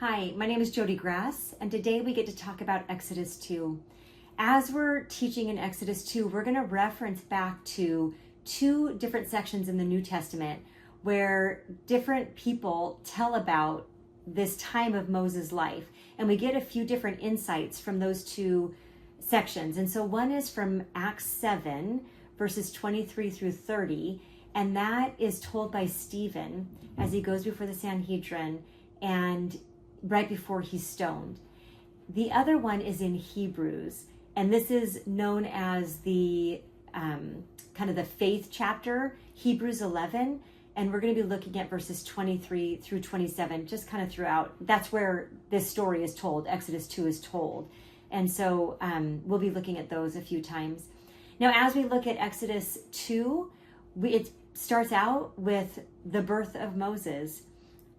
Hi, my name is Jody Grass, and today we get to talk about Exodus 2. As we're teaching in Exodus 2, we're going to reference back to two different sections in the New Testament where different people tell about this time of Moses' life, and we get a few different insights from those two sections. And so one is from Acts 7, verses 23 through 30, and that is told by Stephen as he goes before the Sanhedrin and right before he's stoned. The other one is in Hebrews, and this is known as the kind of the faith chapter, Hebrews 11, and we're going to be looking at verses 23 through 27, just kind of throughout. That's where this story is told, Exodus 2 is told. And so we'll be looking at those a few times. Now, as we look at Exodus 2, it starts out with the birth of Moses.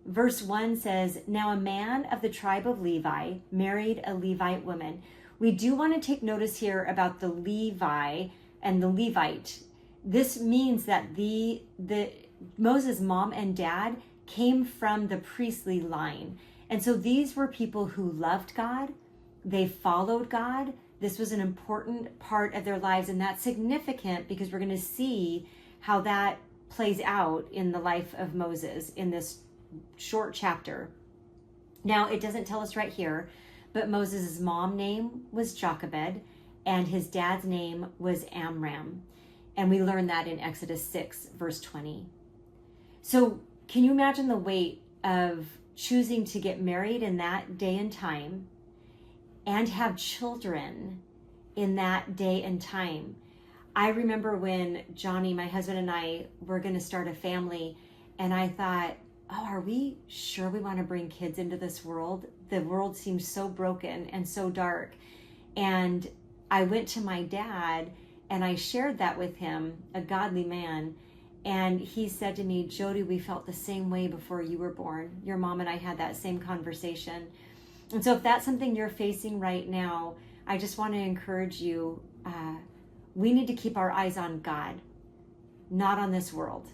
Verse 1 says, "Now a man of the tribe of Levi married a Levite woman." We do want to take notice here about the Levi and the Levite. This means that the Moses' mom and dad came from the priestly line. And so these were people who loved God. They followed God. This was an important part of their lives, and that's significant because we're going to see how that plays out in the life of Moses in this short chapter. Now, it doesn't tell us right here, but Moses' mom's name was Jochebed, and his dad's name was Amram. And we learn that in Exodus 6, verse 20. So can you imagine the weight of choosing to get married in that day and time and have children in that day and time? I remember when Johnny, my husband, and I were going to start a family, and I thought, oh, are we sure we want to bring kids into this world? The world seems so broken and so dark. And I went to my dad and I shared that with him, a godly man. And he said to me, "Jody, we felt the same way before you were born. Your mom and I had that same conversation." And so if that's something you're facing right now, I just want to encourage you. We need to keep our eyes on God, not on this world.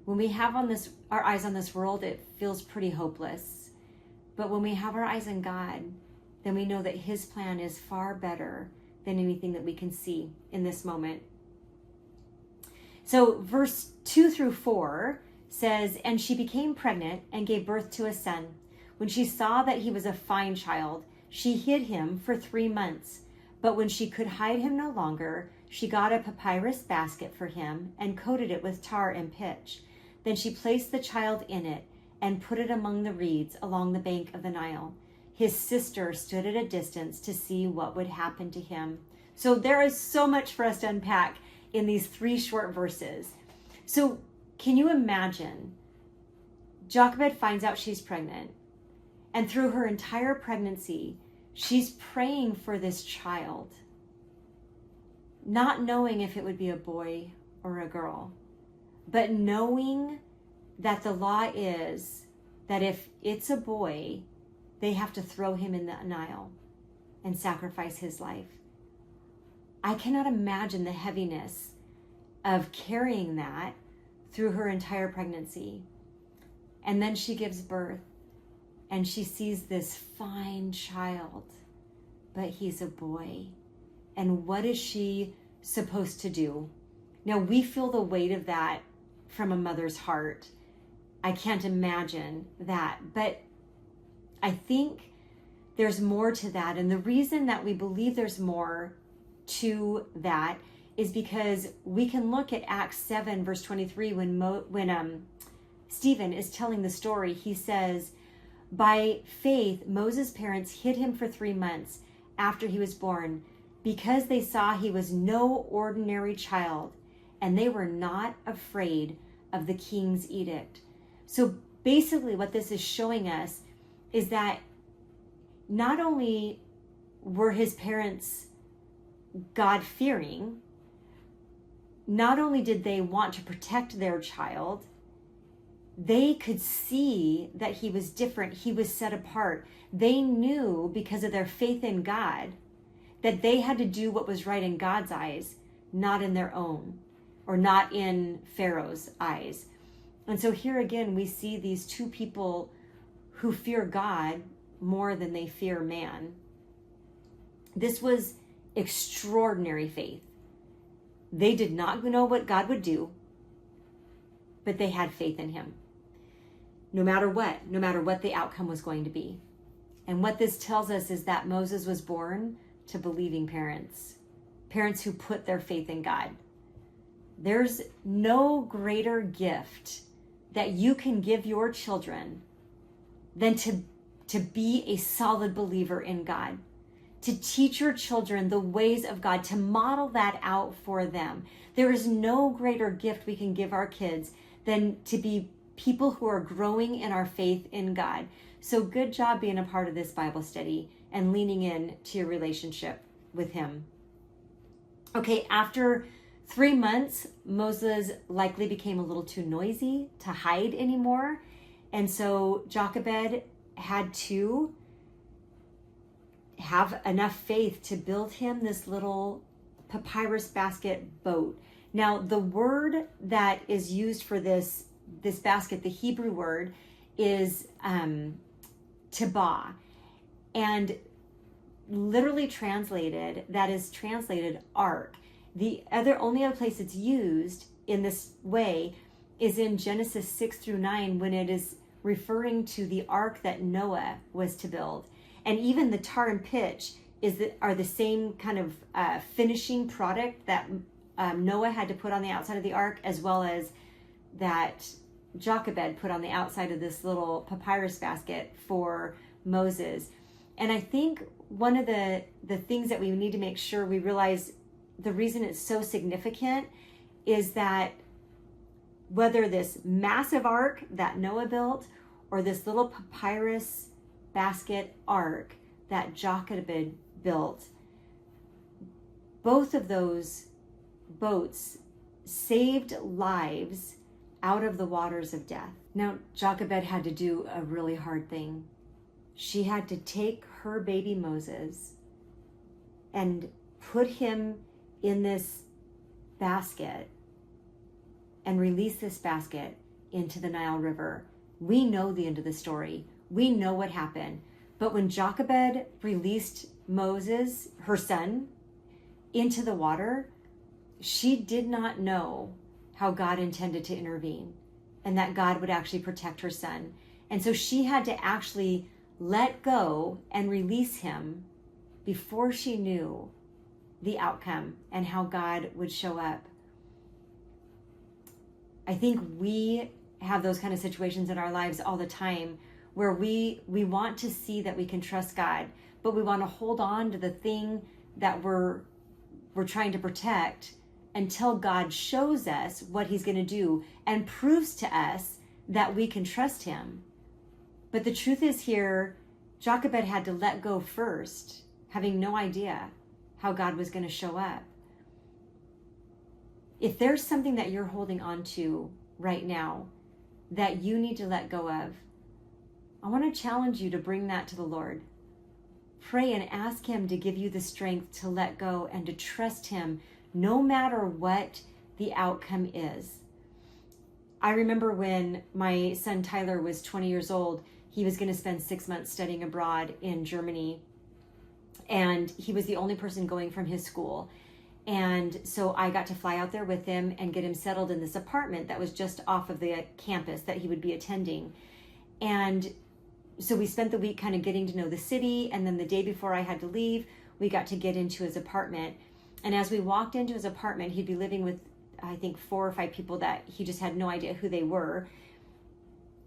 When we have our eyes on this world, it feels pretty hopeless. But when we have our eyes on God, then we know that his plan is far better than anything that we can see in this moment. So verse 2 through 4 says, "And she became pregnant and gave birth to a son. When she saw that he was a fine child, she hid him for 3 months. But when she could hide him no longer, she got a papyrus basket for him and coated it with tar and pitch. Then she placed the child in it and put it among the reeds along the bank of the Nile. His sister stood at a distance to see what would happen to him." So there is so much for us to unpack in these 3 short verses. So can you imagine? Jochebed finds out she's pregnant, and through her entire pregnancy, she's praying for this child, not knowing if it would be a boy or a girl, but knowing that the law is that if it's a boy, they have to throw him in the Nile and sacrifice his life. I cannot imagine the heaviness of carrying that through her entire pregnancy. And then she gives birth and she sees this fine child, but he's a boy. And what is she supposed to do? Now, we feel the weight of that from a mother's heart. I can't imagine that, but I think there's more to that. And the reason that we believe there's more to that is because we can look at Acts 7, verse 23, when Stephen is telling the story. He says, "By faith, Moses' parents hid him for 3 months after he was born because they saw he was no ordinary child, and they were not afraid of the king's edict." So basically what this is showing us is that not only were his parents God-fearing, not only did they want to protect their child, they could see that he was different. He was set apart. They knew, because of their faith in God, that they had to do what was right in God's eyes, not in their own, or not in Pharaoh's eyes. And so here again, we see these two people who fear God more than they fear man. This was extraordinary faith. They did not know what God would do, but they had faith in him. No matter what the outcome was going to be. And what this tells us is that Moses was born to believing parents who put their faith in God. There's no greater gift that you can give your children than to be a solid believer in God, to teach your children the ways of God, to model that out for them. There is no greater gift we can give our kids than to be people who are growing in our faith in God. So good job being a part of this Bible study and leaning in to your relationship with him. Okay, after 3 months, Moses likely became a little too noisy to hide anymore. And so Jochebed had to have enough faith to build him this little papyrus basket boat. Now, the word that is used for this basket, the Hebrew word, is tibah. And literally translated, that is translated ark. The only other place it's used in this way is in Genesis 6-9, when it is referring to the ark that Noah was to build. And even the tar and pitch are the same kind of finishing product that Noah had to put on the outside of the ark, as well as that Jochebed put on the outside of this little papyrus basket for Moses. And I think one of the things that we need to make sure we realize, the reason it's so significant, is that whether this massive ark that Noah built or this little papyrus basket ark that Jochebed built, both of those boats saved lives out of the waters of death. Now, Jochebed had to do a really hard thing. She had to take her baby Moses and put him in this basket and release this basket into the Nile River. We know the end of the story. We know what happened. But when Jochebed released Moses, her son, into the water, she did not know how God intended to intervene and that God would actually protect her son. And so she had to actually let go and release him before she knew the outcome and how God would show up. I think we have those kind of situations in our lives all the time where we want to see that we can trust God, but we want to hold on to the thing that we're trying to protect until God shows us what he's going to do and proves to us that we can trust him. But the truth is here, Jochebed had to let go first, having no idea how God was going to show up. If there's something that you're holding on to right now that you need to let go of, I want to challenge you to bring that to the Lord. Pray and ask him to give you the strength to let go and to trust him no matter what the outcome is. I remember when my son Tyler was 20 years old, he was going to spend 6 months studying abroad in Germany. And he was the only person going from his school. And so I got to fly out there with him and get him settled in this apartment that was just off of the campus that he would be attending. And so we spent the week kind of getting to know the city. And then the day before I had to leave, we got to get into his apartment. And as we walked into his apartment, he'd be living with, I think, 4 or 5 people that he just had no idea who they were.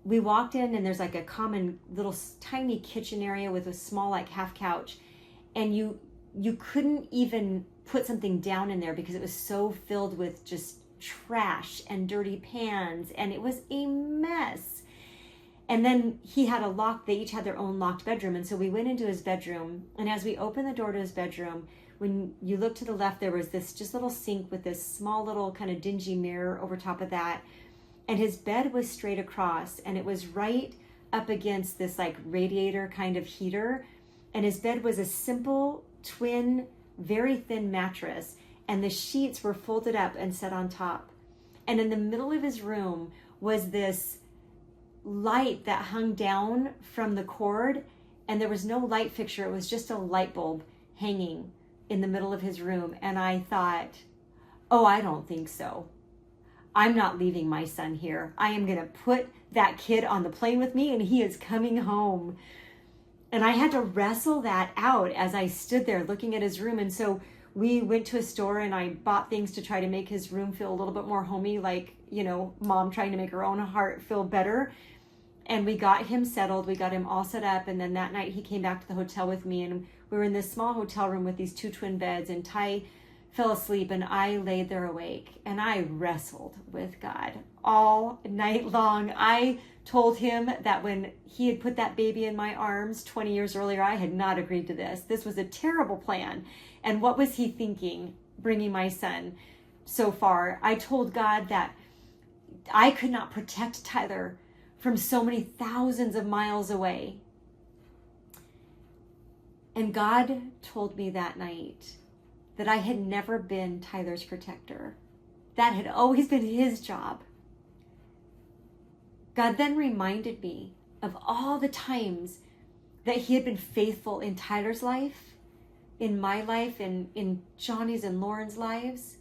We walked in and there's like a common little tiny kitchen area with a small like half couch. And you couldn't even put something down in there because it was so filled with just trash and dirty pans, and it was a mess. And then he had a lock, they each had their own locked bedroom. And so we went into his bedroom, and as we opened the door to his bedroom, when you look to the left, there was this just little sink with this small little kind of dingy mirror over top of that. And his bed was straight across, and it was right up against this like radiator kind of heater. And his bed was a simple twin, very thin mattress, and the sheets were folded up and set on top. And in the middle of his room was this light that hung down from the cord, and there was no light fixture. It was just a light bulb hanging in the middle of his room. And I thought, oh, I don't think so. I'm not leaving my son here. I am going to put that kid on the plane with me, and he is coming home. And I had to wrestle that out as I stood there looking at his room. And so we went to a store and I bought things to try to make his room feel a little bit more homey, like, mom trying to make her own heart feel better. And we got him settled. We got him all set up. And then that night he came back to the hotel with me, and we were in this small hotel room with these 2 twin beds, and Ty fell asleep and I laid there awake, and I wrestled with God all night long. I told him that when he had put that baby in my arms 20 years earlier, I had not agreed to this. This was a terrible plan. And what was he thinking, bringing my son so far? I told God that I could not protect Tyler from so many thousands of miles away. And God told me that night that I had never been Tyler's protector. That had always been his job. God then reminded me of all the times that he had been faithful in Tyler's life, in my life, and in Johnny's and Lauren's lives.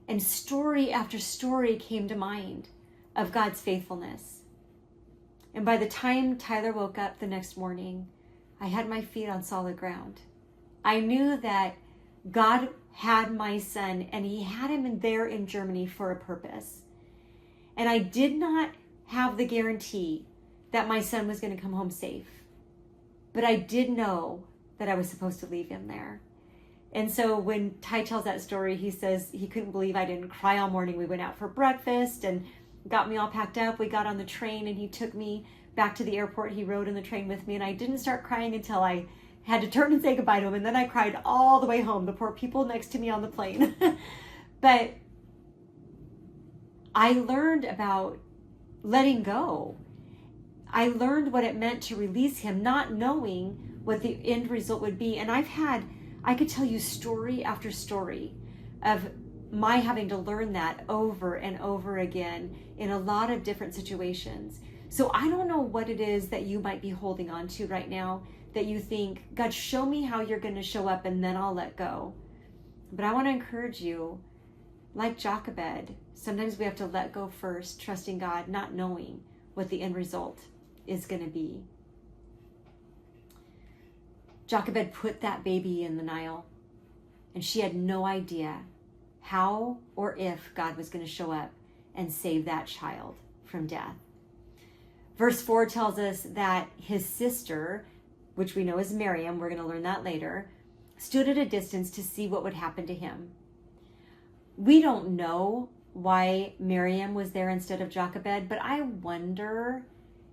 And story after story came to mind of God's faithfulness. And by the time Tyler woke up the next morning, I had my feet on solid ground. I knew that God had my son, and he had him there in Germany for a purpose. And I did not have the guarantee that my son was going to come home safe. But I did know that I was supposed to leave him there. And so when Ty tells that story, he says he couldn't believe I didn't cry all morning. We went out for breakfast and got me all packed up. We got on the train and he took me back to the airport. He rode in the train with me, and I didn't start crying until I had to turn and say goodbye to him. And then I cried all the way home, the poor people next to me on the plane. But I learned about letting go. I learned what it meant to release him, not knowing what the end result would be. And I could tell you story after story of my having to learn that over and over again in a lot of different situations. So I don't know what it is that you might be holding on to right now, that you think, God, show me how you're going to show up and then I'll let go. But I want to encourage you, like Jochebed, sometimes we have to let go first, trusting God, not knowing what the end result is going to be. Jochebed put that baby in the Nile, and she had no idea how or if God was going to show up and save that child from death. Verse 4 tells us that his sister, which we know as Miriam, we're going to learn that later, stood at a distance to see what would happen to him. We don't know why Miriam was there instead of Jochebed, but I wonder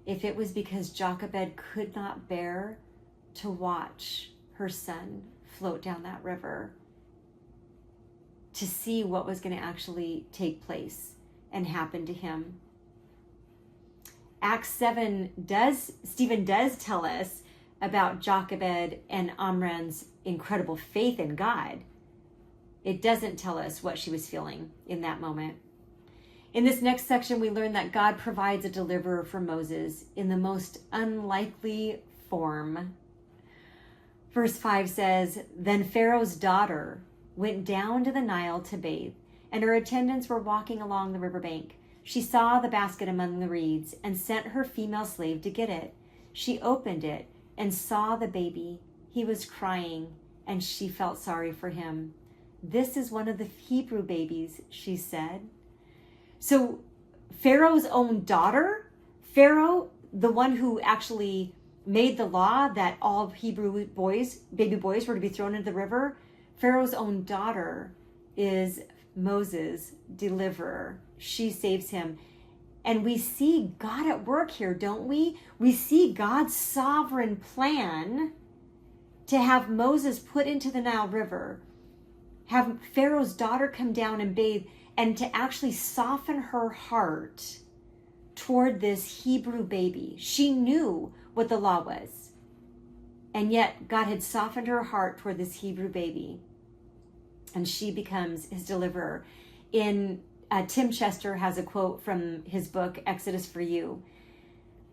if it was because Jochebed could not bear to watch her son float down that river, to see what was going to actually take place and happen to him. Acts 7 Stephen does tell us about Jochebed and Amram's incredible faith in God. It doesn't tell us what she was feeling in that moment. In this next section, we learn that God provides a deliverer for Moses in the most unlikely form. Verse 5 says, Then Pharaoh's daughter went down to the Nile to bathe, and her attendants were walking along the riverbank. She saw the basket among the reeds and sent her female slave to get it. She opened it and saw the baby. He was crying, and she felt sorry for him. This is one of the Hebrew babies, she said. So Pharaoh's own daughter, Pharaoh, the one who actually made the law that all Hebrew boys, baby boys, were to be thrown into the river, Pharaoh's own daughter is Moses' deliverer. She saves him. And we see God at work here, don't we? We see God's sovereign plan to have Moses put into the Nile River, have Pharaoh's daughter come down and bathe, and to actually soften her heart toward this Hebrew baby. She knew what the law was. And yet God had softened her heart toward this Hebrew baby. And she becomes his deliverer. Tim Chester has a quote from his book, Exodus for You.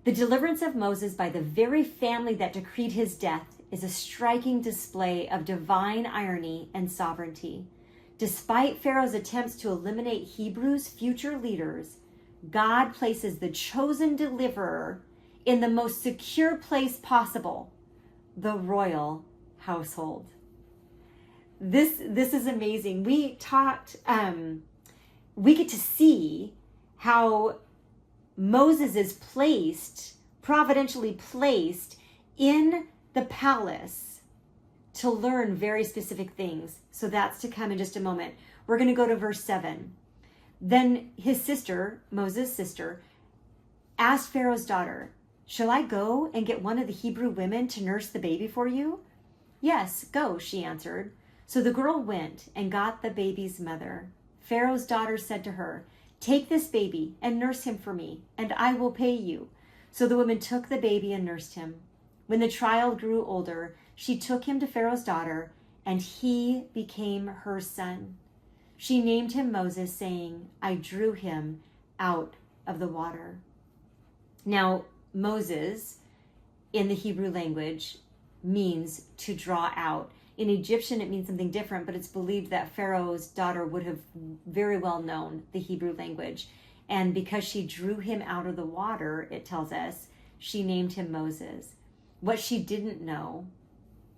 The deliverance of Moses by the very family that decreed his death is a striking display of divine irony and sovereignty. Despite Pharaoh's attempts to eliminate Hebrews' future leaders, God places the chosen deliverer in the most secure place possible, the royal household. This is amazing. We get to see how Moses is providentially placed in the palace to learn very specific things. So that's to come in just a moment. We're going to go to verse 7. Then his sister, Moses' sister, asked Pharaoh's daughter, "Shall I go and get one of the Hebrew women to nurse the baby for you?" "Yes, go," she answered. So the girl went and got the baby's mother. Pharaoh's daughter said to her, "Take this baby and nurse him for me, and I will pay you." So the woman took the baby and nursed him. When the child grew older, she took him to Pharaoh's daughter, and he became her son. She named him Moses, saying, "I drew him out of the water." Now, Moses, in the Hebrew language, means to draw out. In Egyptian, it means something different, but it's believed that Pharaoh's daughter would have very well known the Hebrew language. And because she drew him out of the water, it tells us, she named him Moses. What she didn't know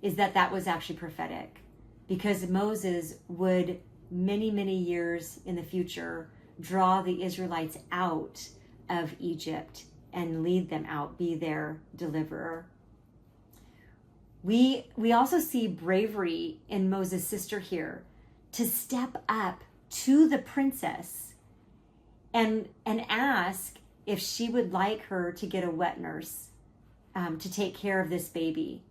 is that that was actually prophetic, because Moses would, many, many years in the future, draw the Israelites out of Egypt and lead them out, be their deliverer. We also see bravery in Moses' sister here to step up to the princess and ask if she would like her to get a wet nurse to take care of this baby.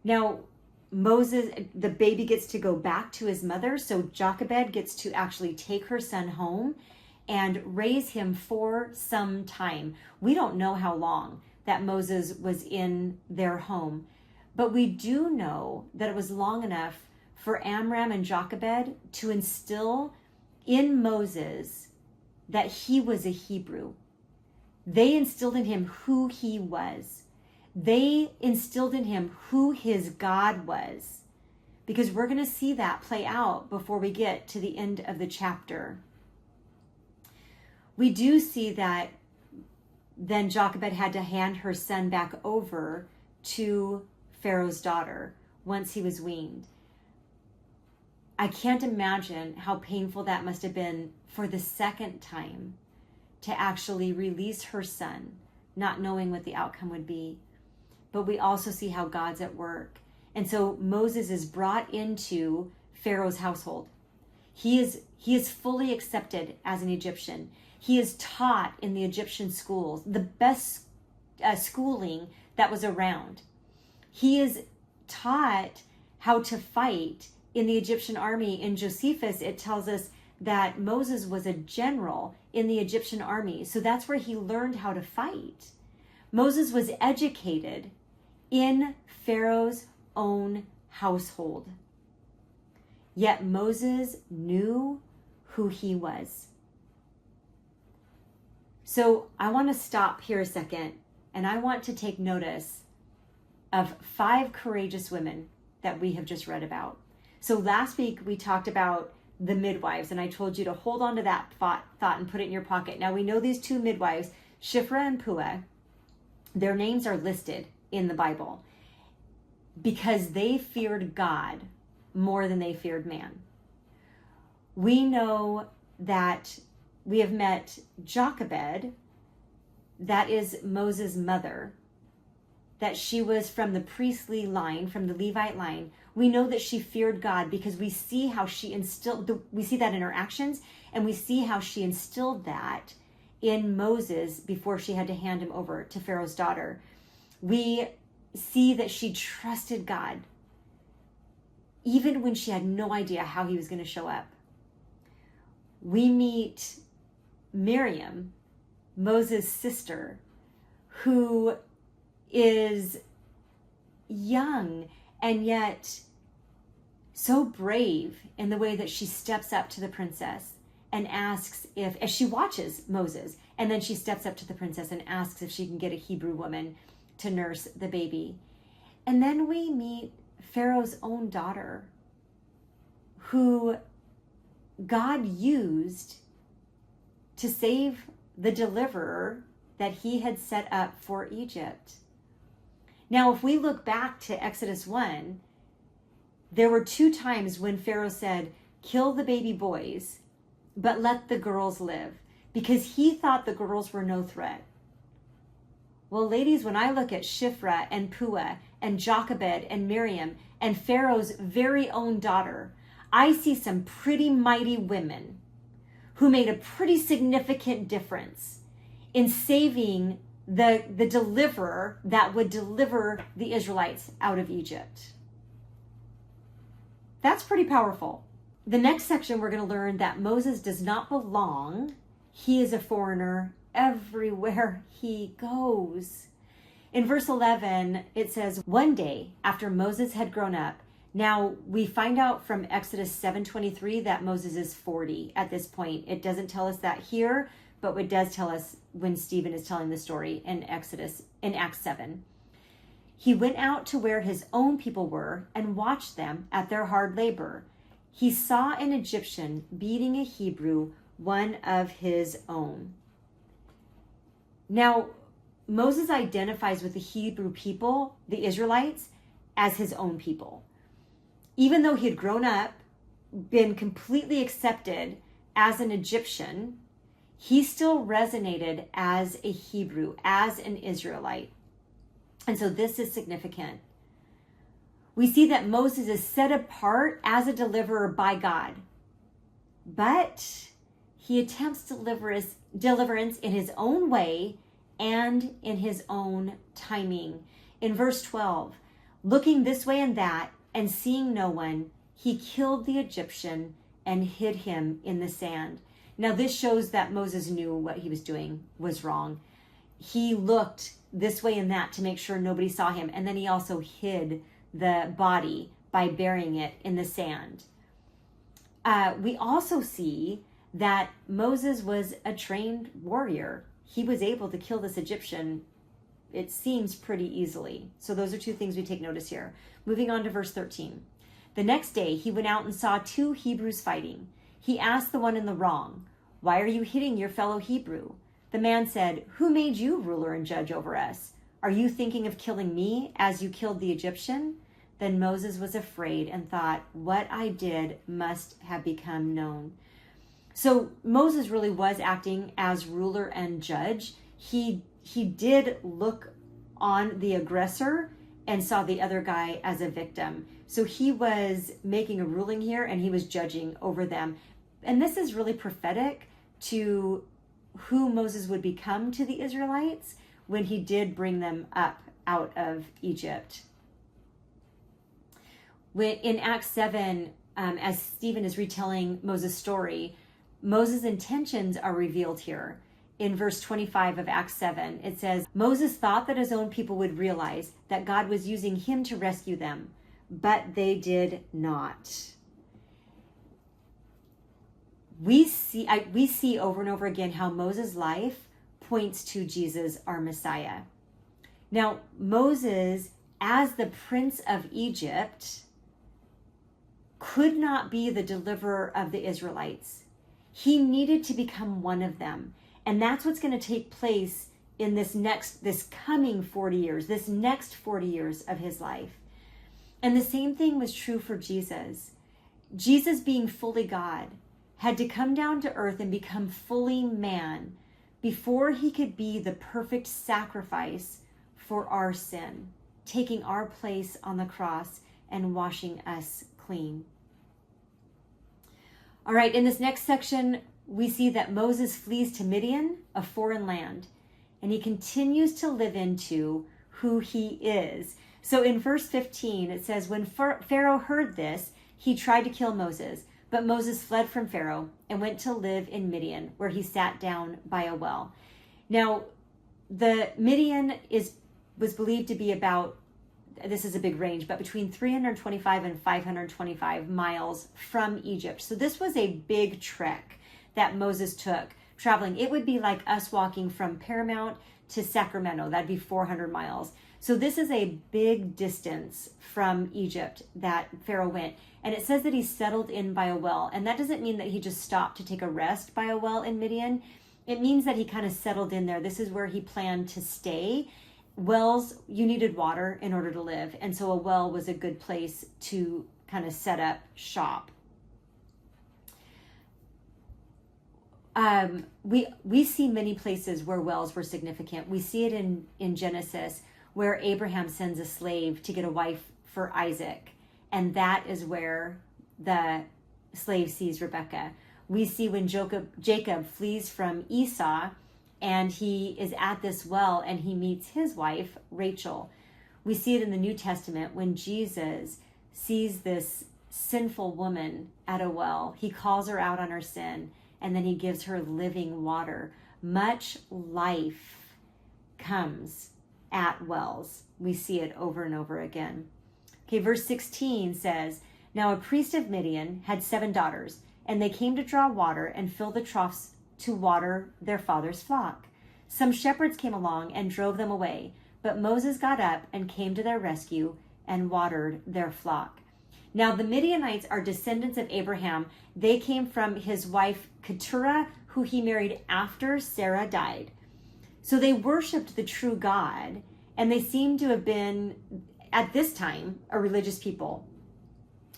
Now, the baby gets to go back to his mother, so Jochebed gets to actually take her son home and raise him for some time. We don't know how long that Moses was in their home, but we do know that it was long enough for Amram and Jochebed to instill in Moses that he was a Hebrew. They instilled in him who he was. They instilled in him who his God was, because we're going to see that play out before we get to the end of the chapter. We do see that then Jochebed had to hand her son back over to Pharaoh's daughter once he was weaned. I can't imagine how painful that must have been for the second time to actually release her son, not knowing what the outcome would be. But we also see how God's at work. And so Moses is brought into Pharaoh's household. He is fully accepted as an Egyptian. He is taught in the Egyptian schools, the best schooling that was around. He is taught how to fight in the Egyptian army. In Josephus, it tells us that Moses was a general in the Egyptian army. So that's where he learned how to fight. Moses was educated in Pharaoh's own household. Yet Moses knew who he was. So I want to stop here a second, and I want to take notice of 5 courageous women that we have just read about. So last week we talked about the midwives, and I told you to hold on to that thought and put it in your pocket. Now we know these 2 midwives, Shiphrah and Puah, their names are listed in the Bible because they feared God more than they feared man. We know that we have met Jochebed, that is Moses' mother, that she was from the priestly line, from the Levite line. We know that she feared God because we see how she we see that in her actions, and we see how she instilled that in Moses before she had to hand him over to Pharaoh's daughter. We see that she trusted God even when she had no idea how he was going to show up. We meet Miriam, Moses' sister, who is young and yet so brave in the way that she steps up to the princess and asks as she watches Moses, and then she steps up to the princess and asks if she can get a Hebrew woman to nurse the baby. And then we meet Pharaoh's own daughter, who God used to save the deliverer that he had set up for Egypt. Now, if we look back to Exodus 1, there were 2 times when Pharaoh said, kill the baby boys, but let the girls live, because he thought the girls were no threat. Well, ladies, when I look at Shiphrah and Puah and Jochebed and Miriam and Pharaoh's very own daughter, I see some pretty mighty women who made a pretty significant difference in saving the deliverer that would deliver the Israelites out of Egypt. That's pretty powerful. The next section, we're going to learn that Moses does not belong. He is a foreigner everywhere he goes. In verse 11, it says, one day after Moses had grown up. Now, we find out from Exodus 7:23 that Moses is 40 at this point. It doesn't tell us that here, but it does tell us when Stephen is telling the story in Acts 7. He went out to where his own people were and watched them at their hard labor. He saw an Egyptian beating a Hebrew, one of his own. Now, Moses identifies with the Hebrew people, the Israelites, as his own people. Even though he had grown up, been completely accepted as an Egyptian, he still resonated as a Hebrew, as an Israelite. And so this is significant. We see that Moses is set apart as a deliverer by God, but he attempts deliverance in his own way and in his own timing. In verse 12, looking this way and that and seeing no one, he killed the Egyptian and hid him in the sand. Now this shows that Moses knew what he was doing was wrong. He looked this way and that to make sure nobody saw him. And then he also hid the body by burying it in the sand. We also see that Moses was a trained warrior. He was able to kill this Egyptian, it seems, pretty easily. So those are 2 things we take notice here. Moving on to verse 13. The next day he went out and saw 2 Hebrews fighting. He asked the one in the wrong, "Why are you hitting your fellow Hebrew?" The man said, "Who made you ruler and judge over us? Are you thinking of killing me as you killed the Egyptian?" Then Moses was afraid and thought, what I did must have become known. So Moses really was acting as ruler and judge. He did look on the aggressor and saw the other guy as a victim. So he was making a ruling here and he was judging over them. And this is really prophetic to who Moses would become to the Israelites when he did bring them up out of Egypt. In Acts 7, as Stephen is retelling Moses' story, Moses' intentions are revealed here. In verse 25 of Acts 7, it says, Moses thought that his own people would realize that God was using him to rescue them, but they did not. We see over and over again how Moses' life points to Jesus, our Messiah. Now, Moses, as the prince of Egypt, could not be the deliverer of the Israelites. He needed to become one of them. And that's what's going to take place in this coming 40 years, this next 40 years of his life. And the same thing was true for Jesus. Jesus, being fully God, had to come down to earth and become fully man before he could be the perfect sacrifice for our sin, taking our place on the cross and washing us clean. All right, in this next section, we see that Moses flees to Midian, a foreign land, and he continues to live into who he is. So in verse 15, it says, when Pharaoh heard this, he tried to kill Moses, but Moses fled from Pharaoh and went to live in Midian, where he sat down by a well. Now, the Midian was believed to be about, this is a big range, but between 325 and 525 miles from Egypt. So this was a big trek that Moses took traveling. It would be like us walking from Paramount to Sacramento. That'd be 400 miles. So this is a big distance from Egypt that Pharaoh went. And it says that he settled in by a well. And that doesn't mean that he just stopped to take a rest by a well in Midian. It means that he kind of settled in there. This is where he planned to stay. Wells, you needed water in order to live. And so a well was a good place to kind of set up shop. We see many places where wells were significant. We see it in Genesis, where Abraham sends a slave to get a wife for Isaac. And that is where the slave sees Rebekah. We see when Jacob flees from Esau, and he is at this well and he meets his wife, Rachel. We see it in the New Testament when Jesus sees this sinful woman at a well. He calls her out on her sin, and then he gives her living water. Much life comes at wells. We see it over and over again. Okay, verse 16 says, "Now a priest of Midian had 7 daughters, and they came to draw water and fill the troughs to water their father's flock. Some shepherds came along and drove them away, but Moses got up and came to their rescue and watered their flock." Now the Midianites are descendants of Abraham. They came from his wife Keturah, who he married after Sarah died. So they worshiped the true God, and they seem to have been, at this time, a religious people.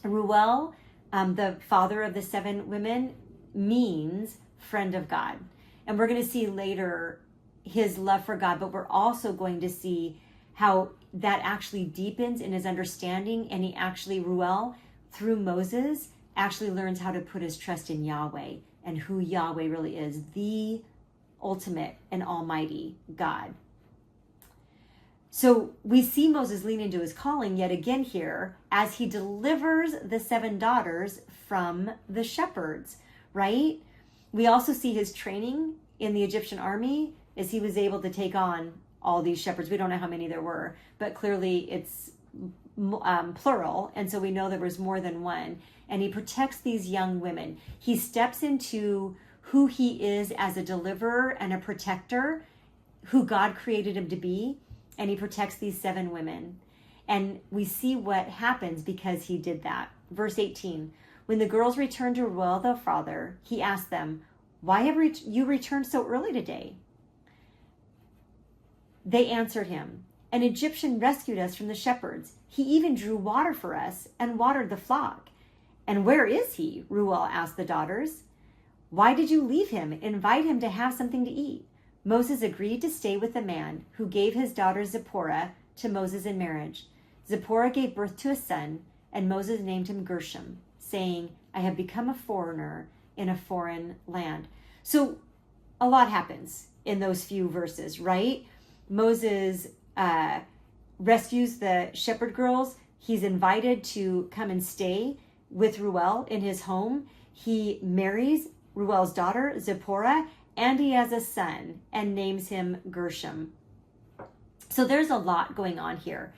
Reuel, the father of the 7 women, means friend of God. And we're going to see later his love for God, but we're also going to see how that actually deepens in his understanding. And he actually, Reuel, through Moses, actually learns how to put his trust in Yahweh and who Yahweh really is, the ultimate and almighty God. So we see Moses lean into his calling yet again here as he delivers the 7 daughters from the shepherds, right? We also see his training in the Egyptian army as he was able to take on all these shepherds. We don't know how many there were, but clearly it's plural. And so we know there was more than one. And he protects these young women. He steps into who he is as a deliverer and a protector, who God created him to be. And he protects these 7 women. And we see what happens because he did that. Verse 18, when the girls returned to Reuel their father, he asked them, "Why have you returned so early today?" They answered him, "An Egyptian rescued us from the shepherds. He even drew water for us and watered the flock." "And where is he?" Reuel asked the daughters. "Why did you leave him? Invite him to have something to eat." Moses agreed to stay with the man who gave his daughter Zipporah to Moses in marriage. Zipporah gave birth to a son, and Moses named him Gershom, saying, "I have become a foreigner in a foreign land." So a lot happens in those few verses, right? Moses rescues the shepherd girls. He's invited to come and stay with Reuel in his home. He marries Reuel's daughter, Zipporah, and he has a son and names him Gershom. So there's a lot going on here.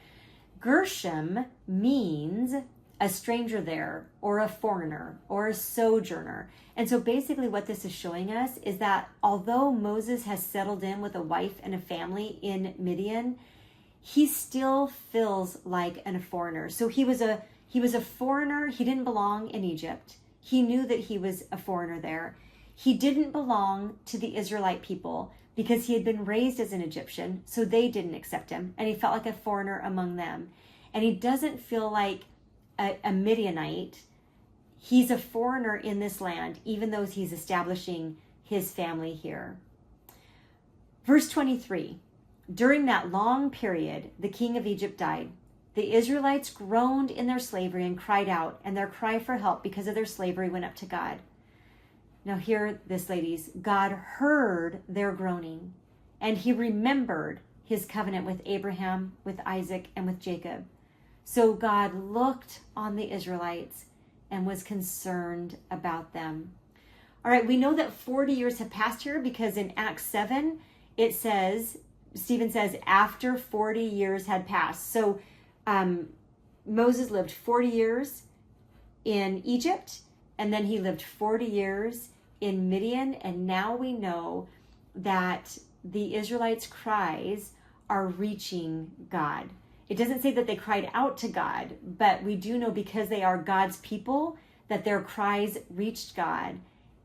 Gershom means a stranger there, or a foreigner, or a sojourner. And so basically what this is showing us is that although Moses has settled in with a wife and a family in Midian, he still feels like a foreigner. So he was a foreigner. He didn't belong in Egypt. He knew that he was a foreigner there. He didn't belong to the Israelite people because he had been raised as an Egyptian, so they didn't accept him, and he felt like a foreigner among them. And he doesn't feel like a Midianite. He's a foreigner in this land, even though he's establishing his family here. Verse 23, during that long period, the king of Egypt died. The Israelites groaned in their slavery and cried out, and their cry for help because of their slavery went up to God. Now hear this, ladies. God heard their groaning, and he remembered his covenant with Abraham, with Isaac, and with Jacob. So God looked on the Israelites and was concerned about them. All right, we know that 40 years have passed here because in Acts 7, it says, Stephen says, after 40 years had passed. So Moses lived 40 years in Egypt, and then he lived 40 years in Midian, and now we know that the Israelites' cries are reaching God. It doesn't say that they cried out to God, but we do know because they are God's people that their cries reached God.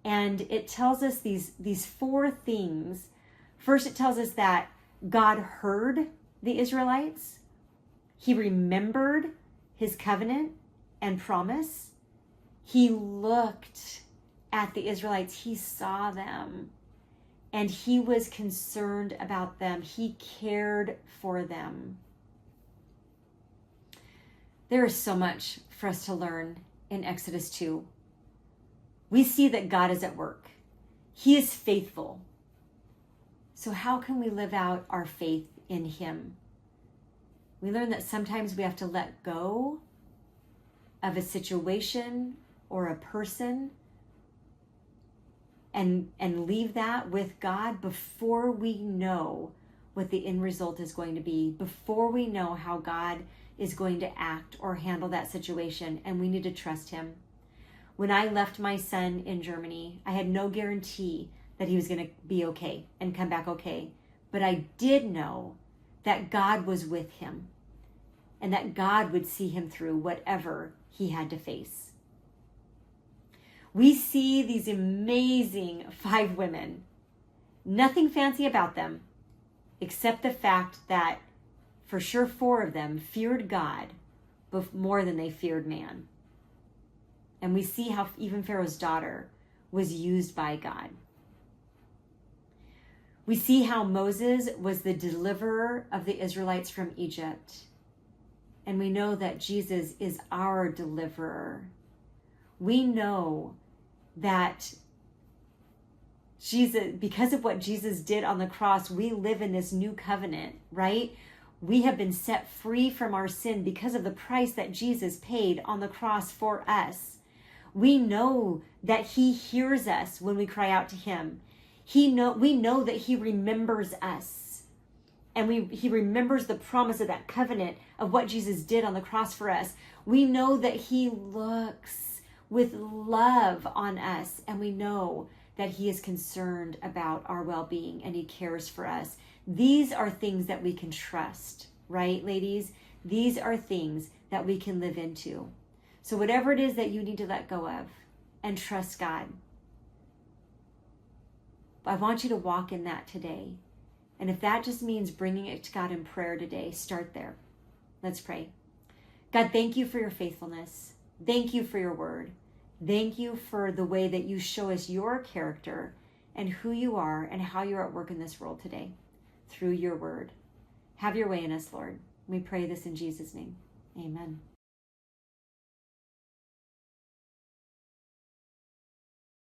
And it tells us these four things. First, it tells us that God heard the Israelites. He remembered his covenant and promise. He looked at the Israelites. He saw them. And he was concerned about them. He cared for them. There is so much for us to learn in Exodus 2. We see that God is at work. He is faithful. So how can we live out our faith in him? We learn that sometimes we have to let go of a situation or a person and leave that with God before we know what the end result is going to be, before we know how God is going to act or handle that situation, and we need to trust him. When I left my son in Germany, I had no guarantee that he was going to be okay and come back okay. But I did know that God was with him and that God would see him through whatever he had to face. We see these amazing 5 women. Nothing fancy about them, except the fact that for sure 4 of them feared God more than they feared man. And we see how even Pharaoh's daughter was used by God. We see how Moses was the deliverer of the Israelites from Egypt. And we know that Jesus is our deliverer. We know that Jesus, because of what Jesus did on the cross, we live in this new covenant, right? We have been set free from our sin because of the price that Jesus paid on the cross for us. We know that he hears us when we cry out to him. We know that he remembers us. And he remembers the promise of that covenant of what Jesus did on the cross for us. We know that he looks with love on us. And we know that he is concerned about our well-being and he cares for us. These are things that we can trust, right, ladies? These are things that we can live into. So whatever it is that you need to let go of and trust God, I want you to walk in that today. And if that just means bringing it to God in prayer today, start there. Let's pray. God, thank you for your faithfulness. Thank you for your word. Thank you for the way that you show us your character and who you are and how you're at work in this world today through your word. Have your way in us, Lord. We pray this in Jesus' name. Amen.